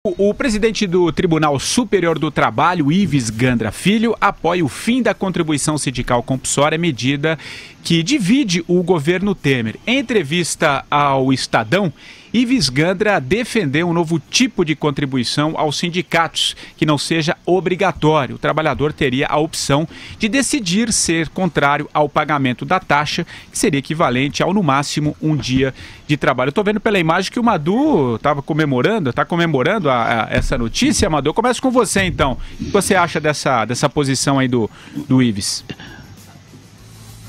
O presidente do Tribunal Superior do Trabalho, Ives Gandra Filho, apoia o fim da contribuição sindical compulsória, medida que divide o governo Temer. Em entrevista ao Estadão, Ives Gandra defendeu um novo tipo de contribuição aos sindicatos, que não seja obrigatório. O trabalhador teria a opção de decidir ser contrário ao pagamento da taxa, que seria equivalente ao, no máximo, um dia de trabalho. Eu estou vendo pela imagem que o Madu está comemorando essa notícia. Madu, eu começo com você, então. O que você acha dessa posição aí do Ives?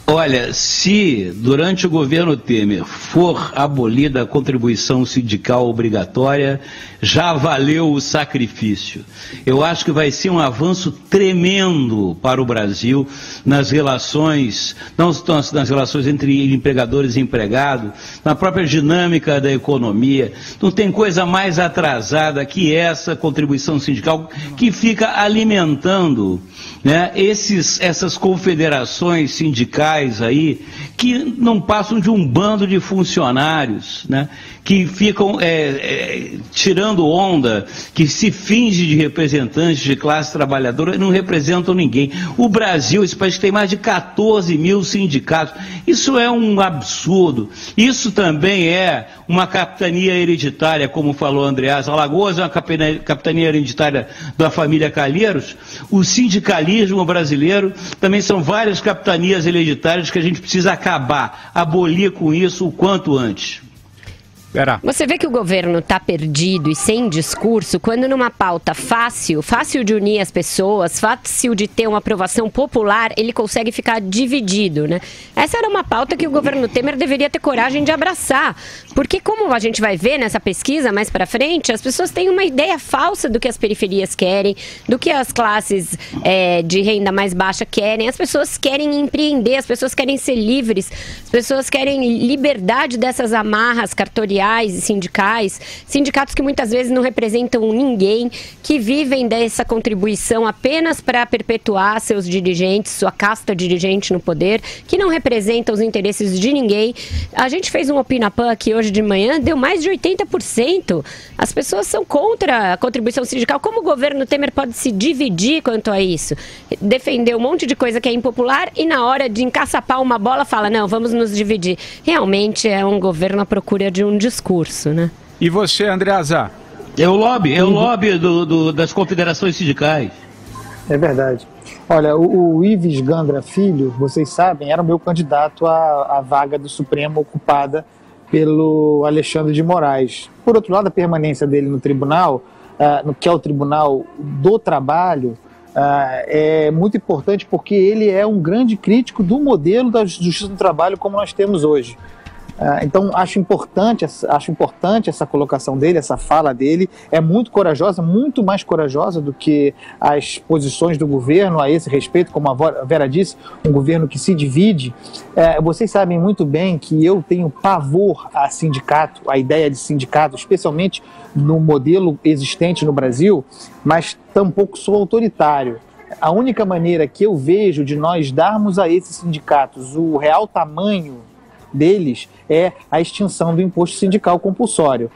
Olha, se durante o governo Temer for abolida a contribuição sindical obrigatória, já valeu o sacrifício. Eu acho que vai ser um avanço tremendo para o Brasil nas relações, não só nas relações entre empregadores e empregados, na própria dinâmica da economia. Não tem coisa mais atrasada que essa contribuição sindical que fica alimentando, né, essas confederações sindicais aí, que não passam de um bando de funcionários, né, que ficam tirando onda, que se finge de representantes de classe trabalhadora e não representam ninguém. O Brasil, esse país tem mais de 14 mil sindicatos. Isso é um absurdo. Isso também é uma capitania hereditária, como falou Andreas. Alagoas é uma capitania hereditária da família Calheiros. O sindicalismo brasileiro também são várias capitanias hereditárias que a gente precisa acabar, abolir com isso o quanto antes. Você vê que o governo está perdido e sem discurso quando numa pauta fácil de unir as pessoas, fácil de ter uma aprovação popular, ele consegue ficar dividido, né? Essa era uma pauta que o governo Temer deveria ter coragem de abraçar, porque como a gente vai ver nessa pesquisa mais para frente, as pessoas têm uma ideia falsa do que as periferias querem, do que as classes de renda mais baixa querem. As pessoas querem empreender, as pessoas querem ser livres, as pessoas querem liberdade dessas amarras cartoriais e sindicatos que muitas vezes não representam ninguém, que vivem dessa contribuição apenas para perpetuar seus dirigentes, sua casta dirigente no poder, que não representam os interesses de ninguém. A gente fez um Opinapan aqui hoje de manhã, deu mais de 80%. As pessoas são contra a contribuição sindical. Como o governo Temer pode se dividir quanto a isso? Defender um monte de coisa que é impopular e na hora de encaçapar uma bola fala, não, vamos nos dividir. Realmente é um governo à procura de um discurso, né? E você, Andreasa? É o lobby das confederações sindicais. É verdade. Olha, o Ives Gandra Filho, vocês sabem, era o meu candidato à vaga do Supremo ocupada pelo Alexandre de Moraes. Por outro lado, a permanência dele no tribunal, que é o Tribunal do Trabalho, é muito importante porque ele é um grande crítico do modelo da justiça do trabalho como nós temos hoje. Então, acho importante essa colocação dele, essa fala dele. É muito corajosa, muito mais corajosa do que as posições do governo a esse respeito, como a Vera disse, um governo que se divide. Vocês sabem muito bem que eu tenho pavor a sindicato, a ideia de sindicato, especialmente no modelo existente no Brasil, mas tampouco sou autoritário. A única maneira que eu vejo de nós darmos a esses sindicatos o real tamanho deles é a extinção do imposto sindical compulsório.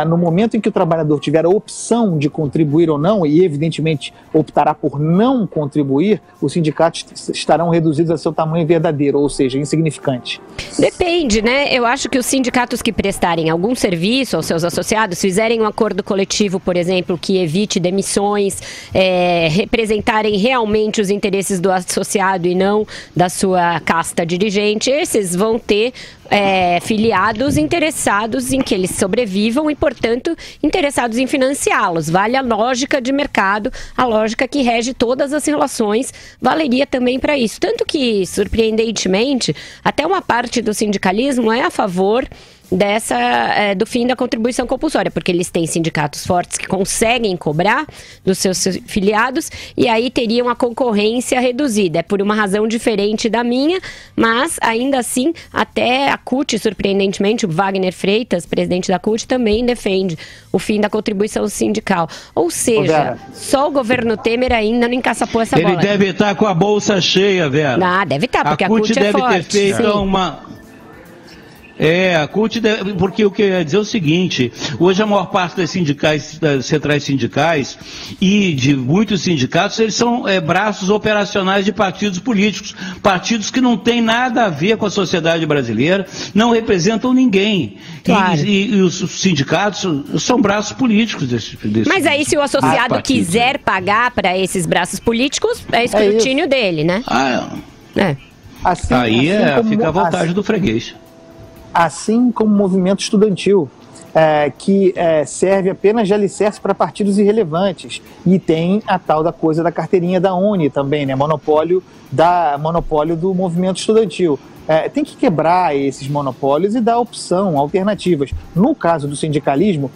No momento em que o trabalhador tiver a opção de contribuir ou não, e evidentemente optará por não contribuir, os sindicatos estarão reduzidos a seu tamanho verdadeiro, ou seja, insignificante. Depende, né? Eu acho que os sindicatos que prestarem algum serviço aos seus associados, fizerem um acordo coletivo, por exemplo, que evite demissões, representarem realmente os interesses do associado e não da sua casta dirigente, esses vão ter filiados interessados em que eles sobrevivam e, portanto, interessados em financiá-los. Vale a lógica de mercado, a lógica que rege todas as relações, valeria também para isso. Tanto que, surpreendentemente, até uma parte do sindicalismo é a favor do fim da contribuição compulsória, porque eles têm sindicatos fortes que conseguem cobrar dos seus filiados e aí teriam a concorrência reduzida. É por uma razão diferente da minha, mas ainda assim, até a CUT, surpreendentemente, o Wagner Freitas, presidente da CUT, também defende o fim da contribuição sindical. Ou seja, só o governo Temer ainda não encaçapou essa bola. Ele deve estar com a bolsa cheia, Vera. Deve estar, porque a CUT é forte. Deve ter feito Porque o que eu ia dizer é o seguinte, hoje a maior parte das centrais sindicais e de muitos sindicatos, eles são braços operacionais de partidos políticos, partidos que não têm nada a ver com a sociedade brasileira, não representam ninguém. Claro. E os sindicatos são braços políticos desse Mas aí se o associado quiser pagar para esses braços políticos, é escrutínio dele, né? Fica à vontade do freguês. Assim como o movimento estudantil, que serve apenas de alicerce para partidos irrelevantes. E tem a tal da coisa da carteirinha da Uni também, né? Monopólio do movimento estudantil. Tem que quebrar esses monopólios e dar opção, alternativas. No caso do sindicalismo,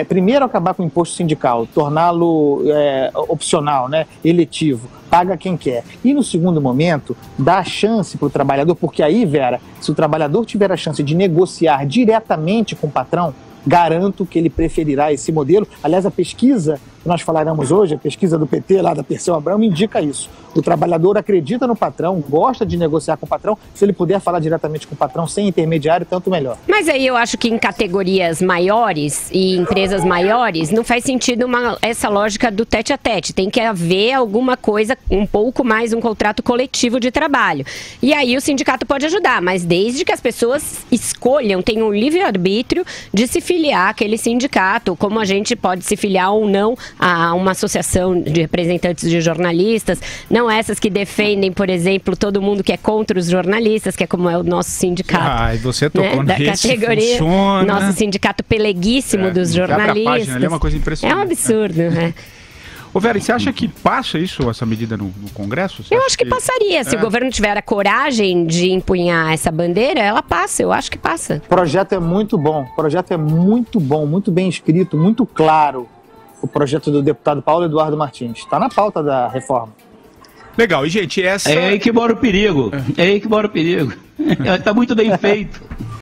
primeiro acabar com o imposto sindical, torná-lo opcional, né? Eletivo, paga quem quer. E no segundo momento, dá chance para o trabalhador, porque aí, Vera, se o trabalhador tiver a chance de negociar diretamente com o patrão, garanto que ele preferirá esse modelo. Aliás, a pesquisa que nós falaremos hoje, a pesquisa do PT, lá da Perseu Abramo, indica isso. O trabalhador acredita no patrão, gosta de negociar com o patrão. Se ele puder falar diretamente com o patrão, sem intermediário, tanto melhor. Mas aí eu acho que em categorias maiores e empresas maiores, não faz sentido essa lógica do tete a tete. Tem que haver alguma coisa, um pouco mais, um contrato coletivo de trabalho. E aí o sindicato pode ajudar, mas desde que as pessoas escolham, tenham um livre-arbítrio de se filiar àquele sindicato, como a gente pode se filiar ou não a uma associação de representantes de jornalistas, não essas que defendem, por exemplo, todo mundo que é contra os jornalistas, que é como é o nosso sindicato. E você tocou da categoria, funciona. Nosso sindicato peleguíssimo dos jornalistas. Página, é uma coisa impressionante. É um absurdo, Ô Vera, e você acha que passa essa medida no Congresso? Eu acho que passaria. Se o governo tiver a coragem de empunhar essa bandeira, ela passa. Eu acho que passa. O projeto é muito bom. Muito bem escrito, muito claro. O projeto do deputado Paulo Eduardo Martins. Está na pauta da reforma. Legal. E, gente, É aí que mora o perigo. Está muito bem feito.